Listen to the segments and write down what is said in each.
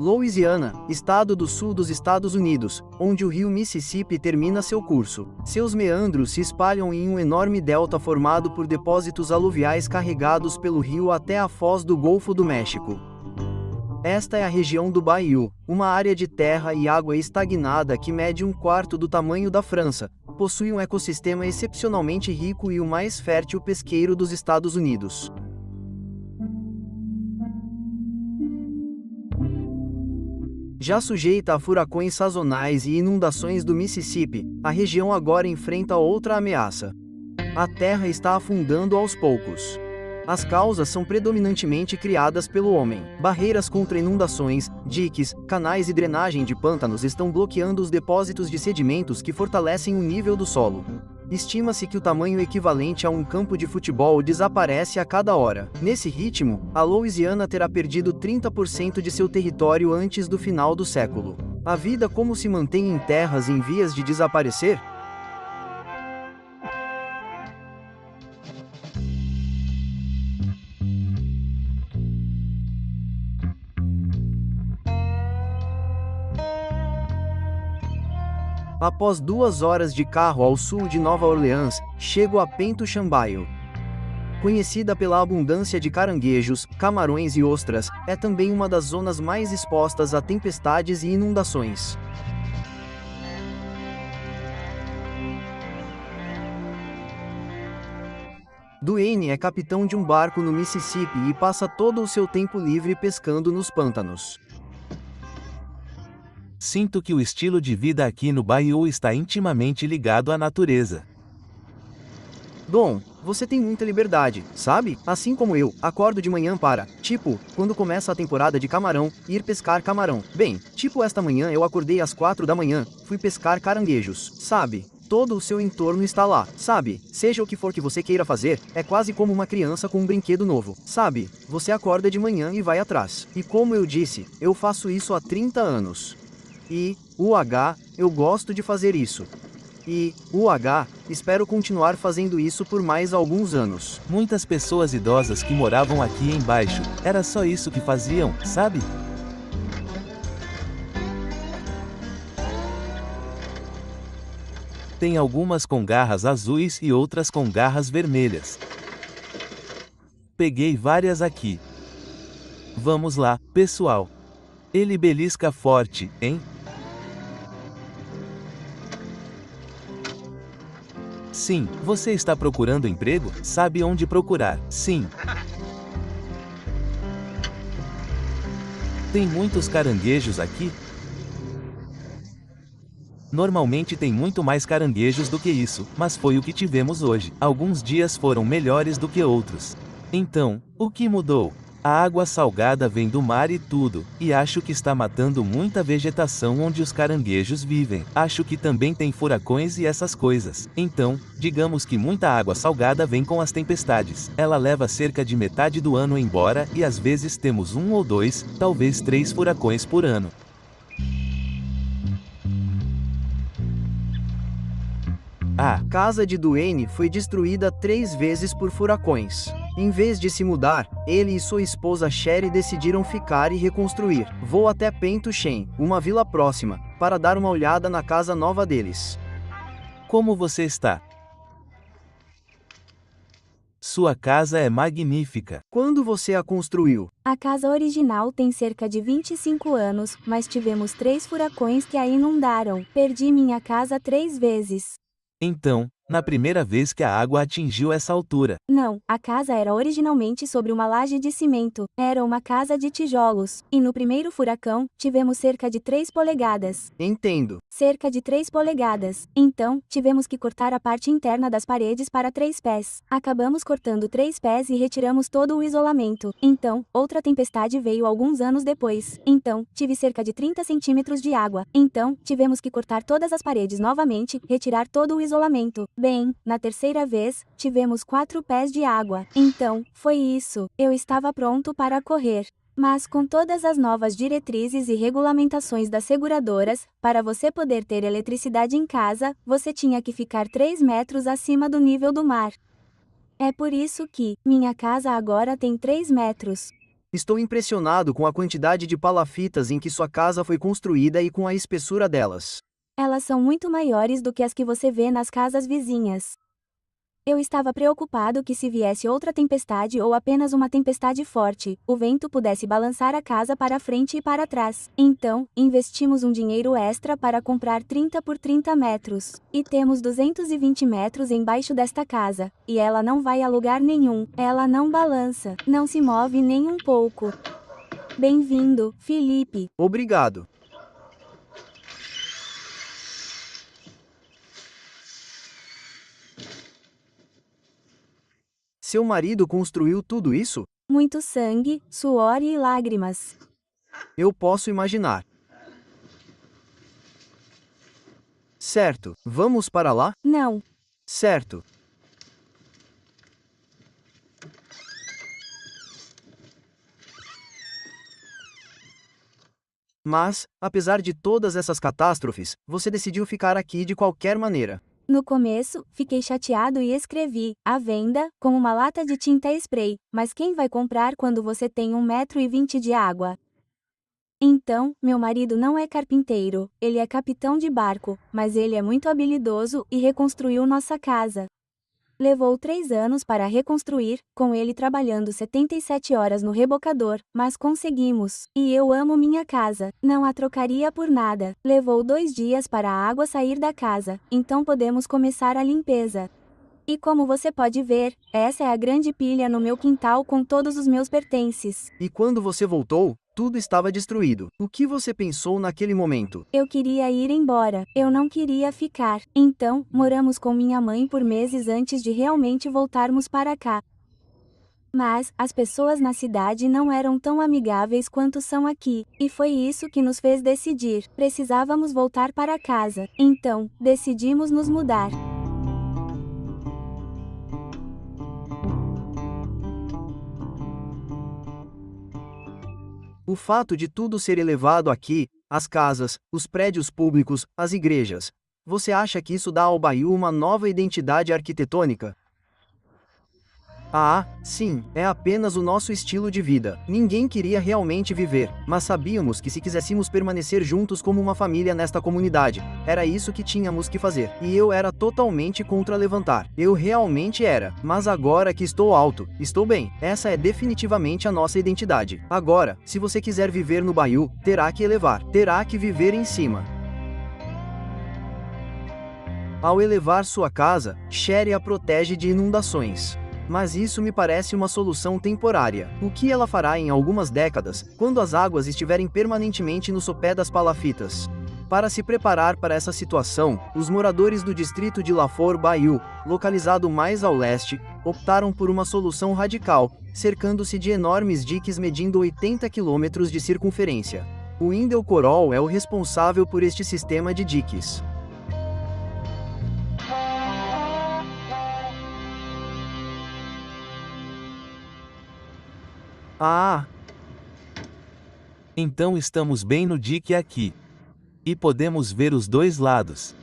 Louisiana, estado do sul dos Estados Unidos, onde o rio Mississippi termina seu curso. Seus meandros se espalham em um enorme delta formado por depósitos aluviais carregados pelo rio até a foz do Golfo do México. Esta é a região do Bayou, uma área de terra e água estagnada que mede um quarto do tamanho da França, possui um ecossistema excepcionalmente rico e o mais fértil pesqueiro dos Estados Unidos. Já sujeita a furacões sazonais e inundações do Mississippi, a região agora enfrenta outra ameaça. A terra está afundando aos poucos. As causas são predominantemente criadas pelo homem. Barreiras contra inundações, diques, canais e drenagem de pântanos estão bloqueando os depósitos de sedimentos que fortalecem o nível do solo. Estima-se que o tamanho equivalente a um campo de futebol desaparece a cada hora. Nesse ritmo, a Louisiana terá perdido 30% de seu território antes do final do século. A vida como se mantém em terras em vias de desaparecer? Após 2 horas de carro ao sul de Nova Orleans, chego a Pointe Chambaio. Conhecida pela abundância de caranguejos, camarões e ostras, é também uma das zonas mais expostas a tempestades e inundações. Duane é capitão de um barco no Mississippi e passa todo o seu tempo livre pescando nos pântanos. Sinto que o estilo de vida aqui no Bayou está intimamente ligado à natureza. Dom, você tem muita liberdade, sabe? Assim como eu, acordo de manhã para, quando começa a temporada de camarão, ir pescar camarão. Bem, esta manhã eu acordei às 4 da manhã, fui pescar caranguejos, sabe? Todo o seu entorno está lá, sabe? Seja o que for que você queira fazer, é quase como uma criança com um brinquedo novo, sabe? Você acorda de manhã e vai atrás. E como eu disse, eu faço isso há 30 anos. Eu gosto de fazer isso. Espero continuar fazendo isso por mais alguns anos. Muitas pessoas idosas que moravam aqui embaixo, era só isso que faziam, sabe? Tem algumas com garras azuis e outras com garras vermelhas. Peguei várias aqui. Vamos lá, pessoal. Ele belisca forte, hein? Sim, você está procurando emprego? Sabe onde procurar? Sim. Tem muitos caranguejos aqui? Normalmente tem muito mais caranguejos do que isso, mas foi o que tivemos hoje. Alguns dias foram melhores do que outros. Então, o que mudou? A água salgada vem do mar e tudo, e acho que está matando muita vegetação onde os caranguejos vivem. Acho que também tem furacões e essas coisas. Então, digamos que muita água salgada vem com as tempestades. Ela leva cerca de metade do ano embora e às vezes temos 1 ou 2, talvez 3 furacões por ano. A casa de Duane foi destruída 3 vezes por furacões. Em vez de se mudar, ele e sua esposa Sherry decidiram ficar e reconstruir. Vou até Pointe, uma vila próxima, para dar uma olhada na casa nova deles. Como você está? Sua casa é magnífica. Quando você a construiu? A casa original tem cerca de 25 anos, mas tivemos 3 furacões que a inundaram. Perdi minha casa 3 vezes. Então, na primeira vez que a água atingiu essa altura. Não, a casa era originalmente sobre uma laje de cimento. Era uma casa de tijolos. E no primeiro furacão, tivemos cerca de 3 polegadas. Entendo. Cerca de 3 polegadas. Então, tivemos que cortar a parte interna das paredes para 3 pés. Acabamos cortando 3 pés e retiramos todo o isolamento. Então, outra tempestade veio alguns anos depois. Então, tive cerca de 30 centímetros de água. Então, tivemos que cortar todas as paredes novamente, retirar todo o isolamento. Bem, na terceira vez, tivemos 4 pés de água. Então, foi isso. Eu estava pronto para correr. Mas com todas as novas diretrizes e regulamentações das seguradoras, para você poder ter eletricidade em casa, você tinha que ficar 3 metros acima do nível do mar. É por isso que minha casa agora tem 3 metros. Estou impressionado com a quantidade de palafitas em que sua casa foi construída e com a espessura delas. Elas são muito maiores do que as que você vê nas casas vizinhas. Eu estava preocupado que se viesse outra tempestade ou apenas uma tempestade forte, o vento pudesse balançar a casa para frente e para trás. Então, investimos um dinheiro extra para comprar 30 por 30 metros. E temos 220 metros embaixo desta casa. E ela não vai a lugar nenhum. Ela não balança. Não se move nem um pouco. Bem-vindo, Felipe. Obrigado. Seu marido construiu tudo isso? Muito sangue, suor e lágrimas. Eu posso imaginar. Certo, vamos para lá? Não. Certo. Mas, apesar de todas essas catástrofes, você decidiu ficar aqui de qualquer maneira. No começo, fiquei chateado e escrevi, à venda, com uma lata de tinta spray, mas quem vai comprar quando você tem 1,20 m de água? Então, meu marido não é carpinteiro, ele é capitão de barco, mas ele é muito habilidoso e reconstruiu nossa casa. Levou 3 anos para reconstruir, com ele trabalhando 77 horas no rebocador, mas conseguimos. E eu amo minha casa, não a trocaria por nada. Levou 2 dias para a água sair da casa, então podemos começar a limpeza. E como você pode ver, essa é a grande pilha no meu quintal com todos os meus pertences. E quando você voltou, tudo estava destruído. O que você pensou naquele momento? Eu queria ir embora, eu não queria ficar. Então, moramos com minha mãe por meses antes de realmente voltarmos para cá. Mas, as pessoas na cidade não eram tão amigáveis quanto são aqui, e foi isso que nos fez decidir. Precisávamos voltar para casa. Então, decidimos nos mudar. O fato de tudo ser elevado aqui, as casas, os prédios públicos, as igrejas. Você acha que isso dá ao Bayou uma nova identidade arquitetônica? Ah, sim, é apenas o nosso estilo de vida. Ninguém queria realmente viver, mas sabíamos que se quiséssemos permanecer juntos como uma família nesta comunidade, era isso que tínhamos que fazer. E eu era totalmente contra levantar. Eu realmente era. Mas agora que estou alto, estou bem. Essa é definitivamente a nossa identidade. Agora, se você quiser viver no Bayou, terá que elevar. Terá que viver em cima. Ao elevar sua casa, Sherry a protege de inundações. Mas isso me parece uma solução temporária. O que ela fará em algumas décadas, quando as águas estiverem permanentemente no sopé das palafitas? Para se preparar para essa situação, os moradores do distrito de Lafour Bayou, localizado mais ao leste, optaram por uma solução radical, cercando-se de enormes diques medindo 80 quilômetros de circunferência. O Indel Corol é o responsável por este sistema de diques. Ah! Então estamos bem no dique aqui. E podemos ver os dois lados.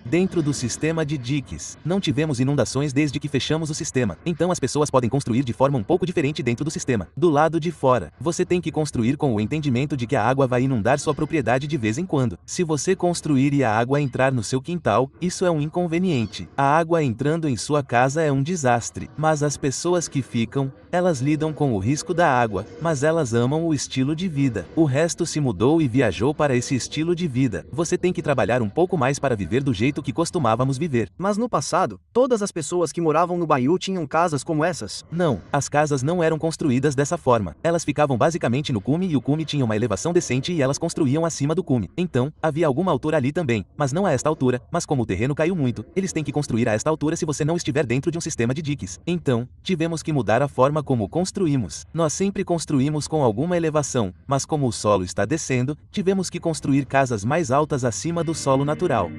Dentro do sistema de diques, não tivemos inundações desde que fechamos o sistema, então as pessoas podem construir de forma um pouco diferente dentro do sistema. Do lado de fora, você tem que construir com o entendimento de que a água vai inundar sua propriedade de vez em quando. Se você construir e a água entrar no seu quintal, isso é um inconveniente. A água entrando em sua casa é um desastre, mas as pessoas que ficam, elas lidam com o risco da água, mas elas amam o estilo de vida. O resto se mudou e viajou para esse estilo de vida. Você tem que trabalhar um pouco mais para viver do jeito que costumávamos viver. Mas no passado, todas as pessoas que moravam no Bayou tinham casas como essas? Não, as casas não eram construídas dessa forma. Elas ficavam basicamente no cume e o cume tinha uma elevação decente e elas construíam acima do cume. Então, havia alguma altura ali também, mas não a esta altura, mas como o terreno caiu muito, eles têm que construir a esta altura se você não estiver dentro de um sistema de diques. Então, tivemos que mudar a forma como construímos. Nós sempre construímos com alguma elevação, mas como o solo está descendo, tivemos que construir casas mais altas acima do solo natural.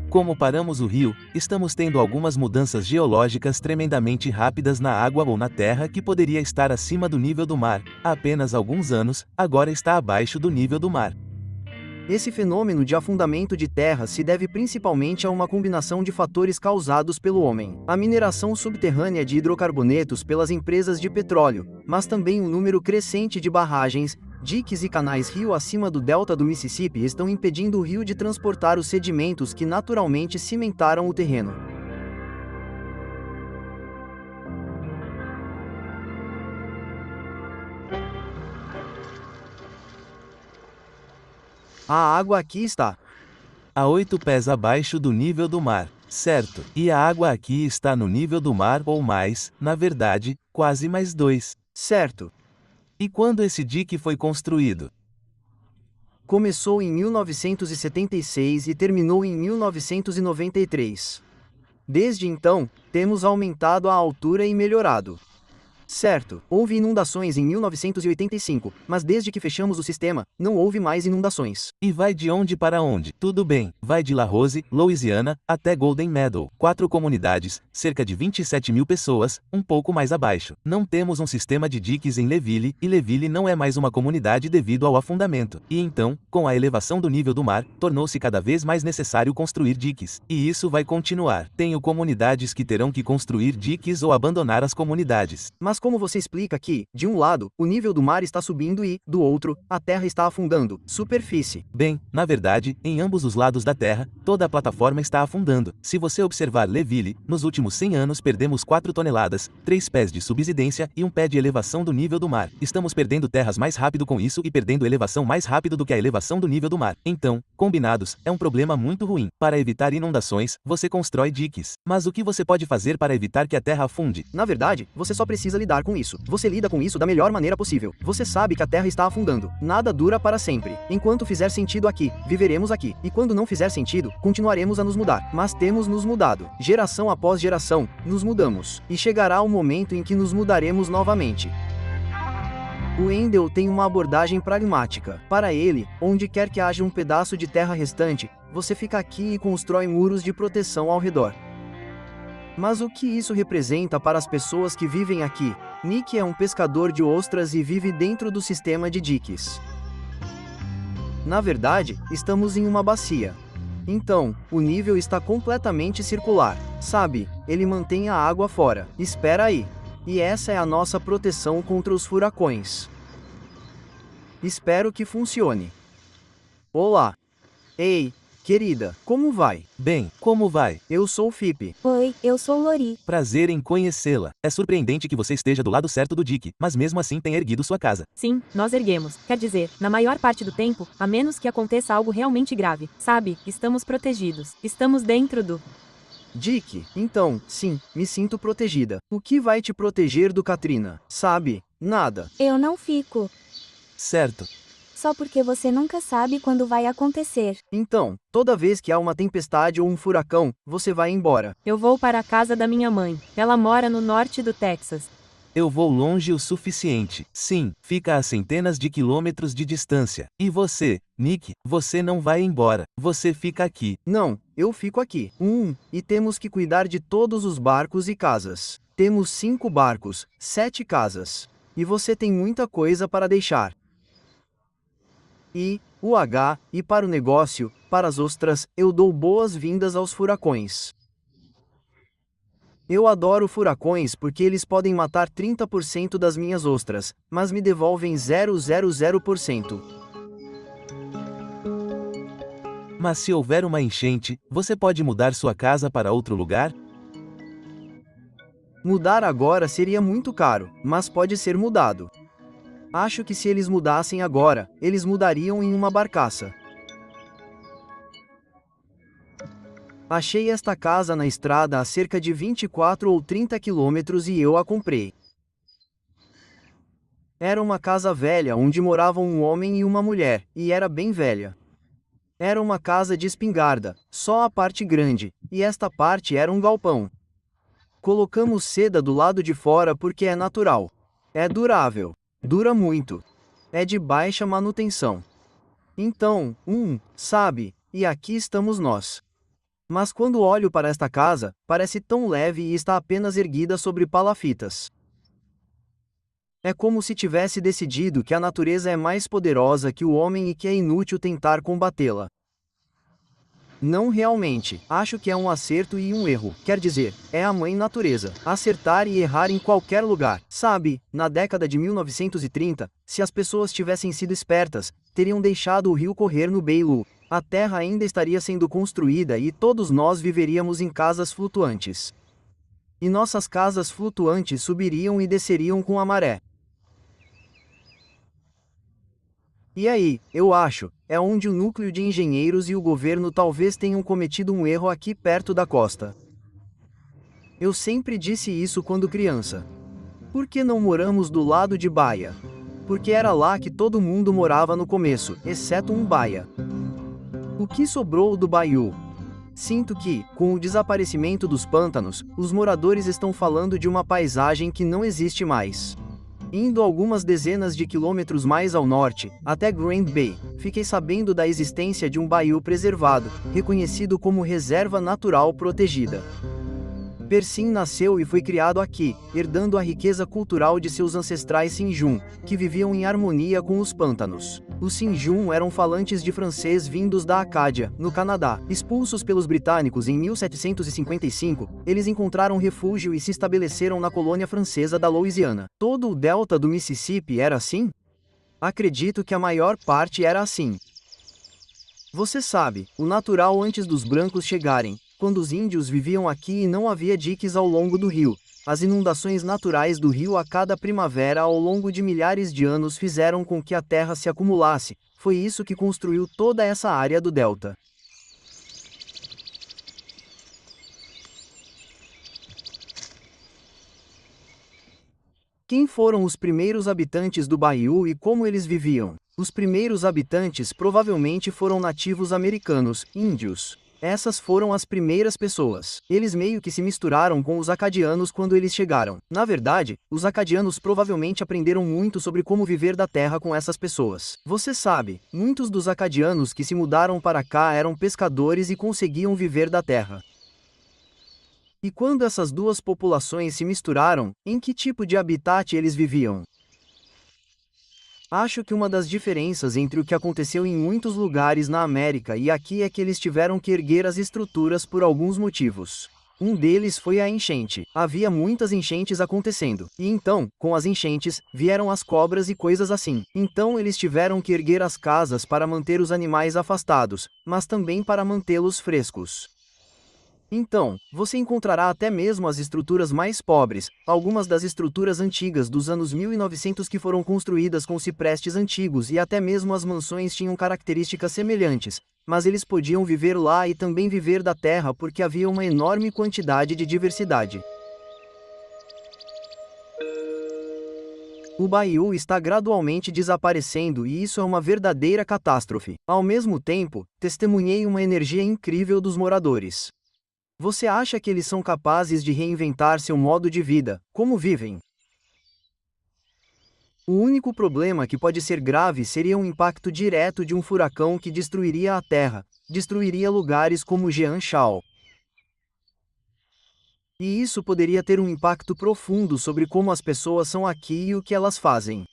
Como paramos o rio, estamos tendo algumas mudanças geológicas tremendamente rápidas na água ou na terra que poderia estar acima do nível do mar. Há apenas alguns anos, agora está abaixo do nível do mar. Esse fenômeno de afundamento de terra se deve principalmente a uma combinação de fatores causados pelo homem. A mineração subterrânea de hidrocarbonetos pelas empresas de petróleo, mas também um número crescente de barragens, diques e canais rio acima do delta do Mississippi estão impedindo o rio de transportar os sedimentos que naturalmente cimentaram o terreno. A água aqui está a 8 pés abaixo do nível do mar, certo? E a água aqui está no nível do mar ou mais, na verdade, quase mais 2. certo. E quando esse dique foi construído? Começou em 1976 e terminou em 1993. Desde então, temos aumentado a altura e melhorado. Certo, houve inundações em 1985, mas desde que fechamos o sistema, não houve mais inundações. E vai de onde para onde? Tudo bem, vai de La Rose, Louisiana, até Golden Meadow. 4 comunidades, cerca de 27 mil pessoas, um pouco mais abaixo. Não temos um sistema de diques em Leeville, e Leeville não é mais uma comunidade devido ao afundamento. E então, com a elevação do nível do mar, tornou-se cada vez mais necessário construir diques. E isso vai continuar. Tenho comunidades que terão que construir diques ou abandonar as comunidades. Mas como você explica que, de um lado, o nível do mar está subindo e, do outro, a terra está afundando? Superfície. Bem, na verdade, em ambos os lados da Terra, toda a plataforma está afundando. Se você observar Leeville, nos últimos 100 anos perdemos 4 toneladas, 3 pés de subsidência e 1 pé de elevação do nível do mar. Estamos perdendo terras mais rápido com isso e perdendo elevação mais rápido do que a elevação do nível do mar. Então, combinados, é um problema muito ruim. Para evitar inundações, você constrói diques. Mas o que você pode fazer para evitar que a terra afunde? Na verdade, você só precisa lidar com isso. Você lida com isso da melhor maneira possível. Você sabe que a terra está afundando. Nada dura para sempre. Enquanto fizer sentido aqui, viveremos aqui. E quando não fizer sentido, continuaremos a nos mudar. Mas temos nos mudado. Geração após geração, nos mudamos. E chegará o momento em que nos mudaremos novamente. O Wendell tem uma abordagem pragmática. Para ele, onde quer que haja um pedaço de terra restante, você fica aqui e constrói muros de proteção ao redor. Mas o que isso representa para as pessoas que vivem aqui? Nick é um pescador de ostras e vive dentro do sistema de diques. Na verdade, estamos em uma bacia. Então, o nível está completamente circular. Sabe, ele mantém a água fora. Espera aí. E essa é a nossa proteção contra os furacões. Espero que funcione. Olá. Ei, querida, como vai? Bem, como vai? Eu sou o Fipe. Oi, eu sou Lori. Prazer em conhecê-la. É surpreendente que você esteja do lado certo do dique, mas mesmo assim tem erguido sua casa. Sim, nós erguemos. Quer dizer, na maior parte do tempo, a menos que aconteça algo realmente grave. Sabe, estamos protegidos. Estamos dentro do... Dick, então, sim, me sinto protegida. O que vai te proteger do Katrina? Sabe, nada. Eu não fico. Certo. Só porque você nunca sabe quando vai acontecer. Então, toda vez que há uma tempestade ou um furacão, você vai embora. Eu vou para a casa da minha mãe. Ela mora no norte do Texas. Eu vou longe o suficiente. Sim, fica a centenas de quilômetros de distância. E você, Nick, você não vai embora. Você fica aqui. Não, eu fico aqui. E temos que cuidar de todos os barcos e casas. Temos 5 barcos, 7 casas. E você tem muita coisa para deixar. E para o negócio, para as ostras, eu dou boas-vindas aos furacões. Eu adoro furacões porque eles podem matar 30% das minhas ostras, mas me devolvem 0,00%. Mas se houver uma enchente, você pode mudar sua casa para outro lugar? Mudar agora seria muito caro, mas pode ser mudado. Acho que se eles mudassem agora, eles mudariam em uma barcaça. Achei esta casa na estrada a cerca de 24 ou 30 quilômetros e eu a comprei. Era uma casa velha onde moravam um homem e uma mulher, e era bem velha. Era uma casa de espingarda, só a parte grande, e esta parte era um galpão. Colocamos seda do lado de fora porque é natural. É durável. Dura muito. É de baixa manutenção. Então, sabe, e aqui estamos nós. Mas quando olho para esta casa, parece tão leve e está apenas erguida sobre palafitas. É como se tivesse decidido que a natureza é mais poderosa que o homem e que é inútil tentar combatê-la. Não realmente. Acho que é um acerto e um erro. Quer dizer, é a mãe natureza. Acertar e errar em qualquer lugar. Sabe, na década de 1930, se as pessoas tivessem sido espertas, teriam deixado o rio correr no Beilu. A terra ainda estaria sendo construída e todos nós viveríamos em casas flutuantes. E nossas casas flutuantes subiriam e desceriam com a maré. E aí, eu acho, é onde o núcleo de engenheiros e o governo talvez tenham cometido um erro aqui perto da costa. Eu sempre disse isso quando criança. Por que não moramos do lado de Baia? Porque era lá que todo mundo morava no começo, exceto um Baia. O que sobrou do Baiú? Sinto que, com o desaparecimento dos pântanos, os moradores estão falando de uma paisagem que não existe mais. Indo algumas dezenas de quilômetros mais ao norte, até Grand Bay, fiquei sabendo da existência de um baiú preservado, reconhecido como reserva natural protegida. Persim nasceu e foi criado aqui, herdando a riqueza cultural de seus ancestrais Sinjum, que viviam em harmonia com os pântanos. Os Sinjum eram falantes de francês vindos da Acádia, no Canadá. Expulsos pelos britânicos em 1755, eles encontraram refúgio e se estabeleceram na colônia francesa da Louisiana. Todo o delta do Mississippi era assim? Acredito que a maior parte era assim. Você sabe, o natural antes dos brancos chegarem, quando os índios viviam aqui e não havia diques ao longo do rio. As inundações naturais do rio a cada primavera ao longo de milhares de anos fizeram com que a terra se acumulasse. Foi isso que construiu toda essa área do delta. Quem foram os primeiros habitantes do Baiú e como eles viviam? Os primeiros habitantes provavelmente foram nativos americanos, índios. Essas foram as primeiras pessoas. Eles meio que se misturaram com os acadianos quando eles chegaram. Na verdade, os acadianos provavelmente aprenderam muito sobre como viver da terra com essas pessoas. Você sabe, muitos dos acadianos que se mudaram para cá eram pescadores e conseguiam viver da terra. E quando essas duas populações se misturaram, em que tipo de habitat eles viviam? Acho que uma das diferenças entre o que aconteceu em muitos lugares na América e aqui é que eles tiveram que erguer as estruturas por alguns motivos. Um deles foi a enchente. Havia muitas enchentes acontecendo. E então, com as enchentes, vieram as cobras e coisas assim. Então eles tiveram que erguer as casas para manter os animais afastados, mas também para mantê-los frescos. Então, você encontrará até mesmo as estruturas mais pobres, algumas das estruturas antigas dos anos 1900 que foram construídas com ciprestes antigos e até mesmo as mansões tinham características semelhantes, mas eles podiam viver lá e também viver da terra porque havia uma enorme quantidade de diversidade. O Baiú está gradualmente desaparecendo e isso é uma verdadeira catástrofe. Ao mesmo tempo, testemunhei uma energia incrível dos moradores. Você acha que eles são capazes de reinventar seu modo de vida, como vivem? O único problema que pode ser grave seria um impacto direto de um furacão que destruiria a terra, destruiria lugares como Jeanshao. E isso poderia ter um impacto profundo sobre como as pessoas são aqui e o que elas fazem.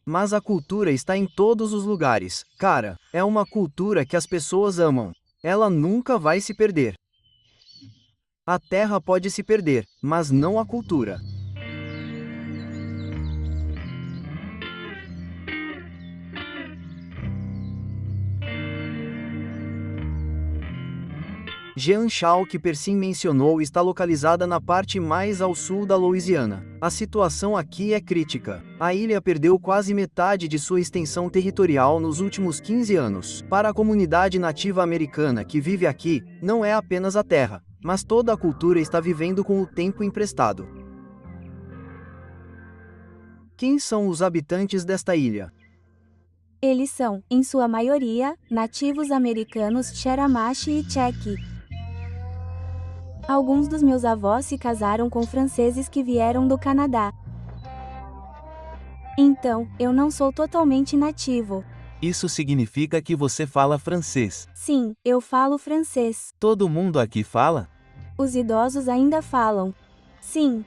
Mas a cultura está em todos os lugares, cara, é uma cultura que as pessoas amam. Ela nunca vai se perder. A terra pode se perder, mas não a cultura. Jeanshao que Persim mencionou está localizada na parte mais ao sul da Louisiana. A situação aqui é crítica. A ilha perdeu quase metade de sua extensão territorial nos últimos 15 anos. Para a comunidade nativa americana que vive aqui, não é apenas a terra, mas toda a cultura está vivendo com o tempo emprestado. Quem são os habitantes desta ilha? Eles são, em sua maioria, nativos americanos Cheramashi e Chequi. Alguns dos meus avós se casaram com franceses que vieram do Canadá. Então, eu não sou totalmente nativo. Isso significa que você fala francês. Sim, eu falo francês. Todo mundo aqui fala? Os idosos ainda falam. Sim.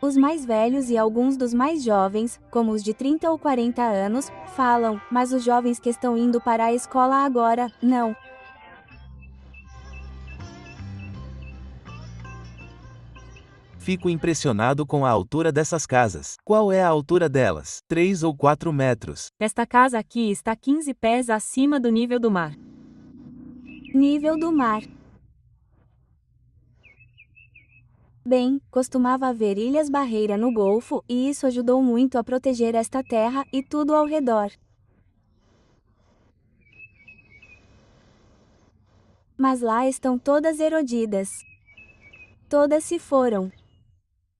Os mais velhos e alguns dos mais jovens, como os de 30 ou 40 anos, falam, mas os jovens que estão indo para a escola agora, não. Fico impressionado com a altura dessas casas. Qual é a altura delas? 3 ou 4 metros. Esta casa aqui está 15 pés acima do nível do mar. Nível do mar. Bem, costumava haver ilhas-barreira no Golfo, e isso ajudou muito a proteger esta terra e tudo ao redor. Mas lá estão todas erodidas. Todas se foram.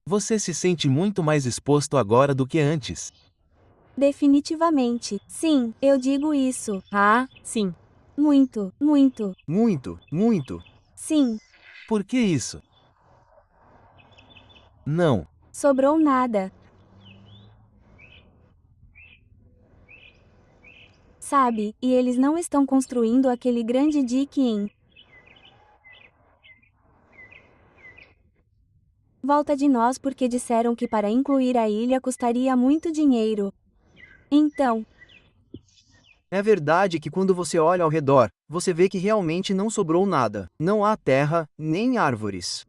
Você se sente muito mais exposto agora do que antes. Definitivamente. Sim, eu digo isso. Ah, sim. Muito, muito. Muito, muito. Sim. Por que isso? Não. Sobrou nada. Sabe, e eles não estão construindo aquele grande dique em volta de nós porque disseram que para incluir a ilha custaria muito dinheiro. Então, É verdade que quando você olha ao redor, você vê que realmente não sobrou nada. Não há terra, nem árvores.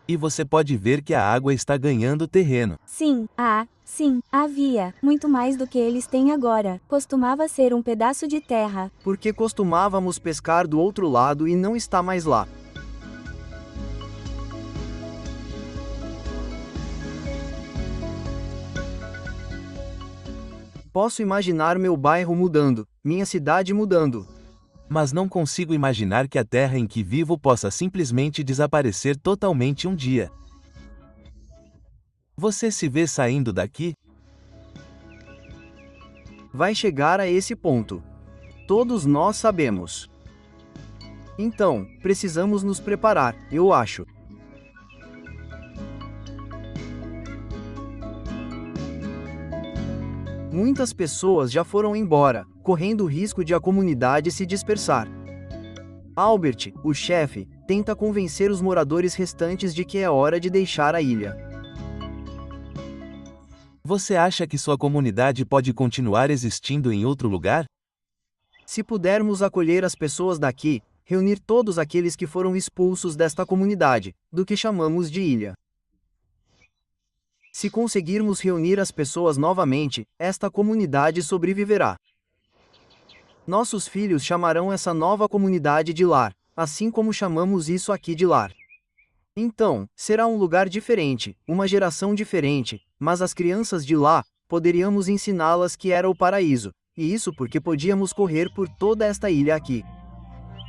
E você pode ver que a água está ganhando terreno. sim, havia, muito mais do que eles têm agora. Costumava ser um pedaço de terra. Porque costumávamos pescar do outro lado e não está mais lá. Posso imaginar meu bairro mudando, minha cidade mudando. Mas não consigo imaginar que a terra em que vivo possa simplesmente desaparecer totalmente um dia. Você se vê saindo daqui? Vai chegar a esse ponto. Todos nós sabemos. Então, precisamos nos preparar, eu acho. Muitas pessoas já foram embora, correndo o risco de a comunidade se dispersar. Albert, o chefe, tenta convencer os moradores restantes de que é hora de deixar a ilha. Você acha que sua comunidade pode continuar existindo em outro lugar? Se pudermos acolher as pessoas daqui, reunir todos aqueles que foram expulsos desta comunidade, do que chamamos de ilha. Se conseguirmos reunir as pessoas novamente, esta comunidade sobreviverá. Nossos filhos chamarão essa nova comunidade de lar, assim como chamamos isso aqui de lar. Então, será um lugar diferente, uma geração diferente, mas as crianças de lá, poderíamos ensiná-las que era o paraíso, e isso porque podíamos correr por toda esta ilha aqui.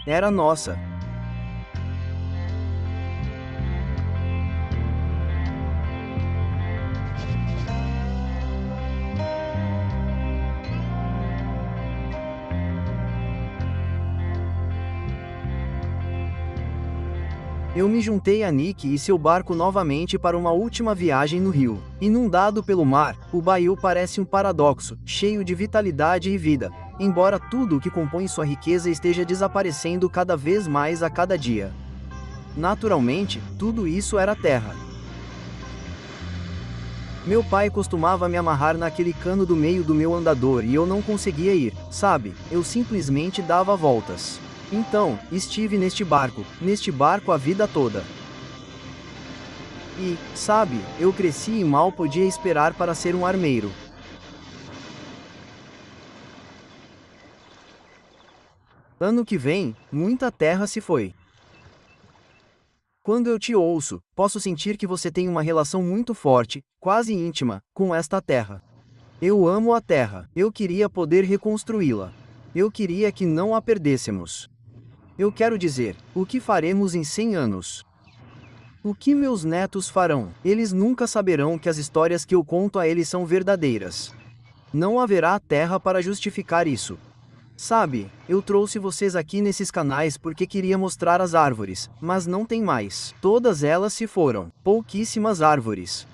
Era nossa. Eu me juntei a Nick e seu barco novamente para uma última viagem no rio. Inundado pelo mar, o Bayou parece um paradoxo, cheio de vitalidade e vida, embora tudo o que compõe sua riqueza esteja desaparecendo cada vez mais a cada dia. Naturalmente, tudo isso era terra. Meu pai costumava me amarrar naquele cano do meio do meu andador e eu não conseguia ir, sabe? Eu simplesmente dava voltas. Então, estive neste barco a vida toda. E, sabe, eu cresci e mal podia esperar para ser um armeiro. Ano que vem, muita terra se foi. Quando eu te ouço, posso sentir que você tem uma relação muito forte, quase íntima, com esta terra. Eu amo a terra, eu queria poder reconstruí-la. Eu queria que não a perdêssemos. Eu quero dizer, o que faremos em 100 anos? O que meus netos farão? Eles nunca saberão que as histórias que eu conto a eles são verdadeiras. Não haverá terra para justificar isso. Sabe, eu trouxe vocês aqui nesses canais porque queria mostrar as árvores, mas não tem mais. Todas elas se foram. Pouquíssimas árvores.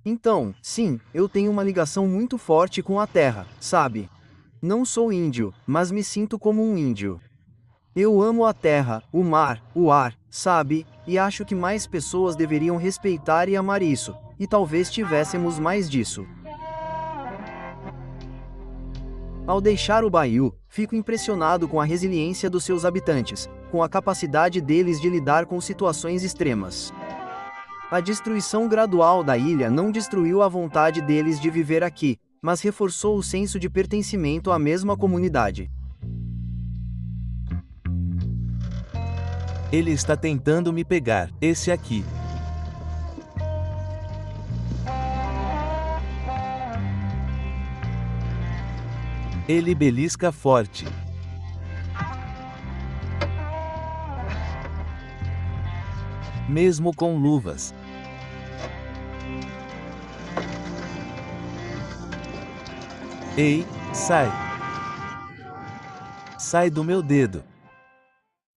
Então, sim, eu tenho uma ligação muito forte com a terra, sabe? Não sou índio, mas me sinto como um índio. Eu amo a terra, o mar, o ar, sabe? E acho que mais pessoas deveriam respeitar e amar isso, e talvez tivéssemos mais disso. Ao deixar o Bayou, fico impressionado com a resiliência dos seus habitantes, com a capacidade deles de lidar com situações extremas. A destruição gradual da ilha não destruiu a vontade deles de viver aqui, mas reforçou o senso de pertencimento à mesma comunidade. Ele está tentando me pegar, esse aqui. Ele belisca forte. Mesmo com luvas. Ei, sai! Sai do meu dedo.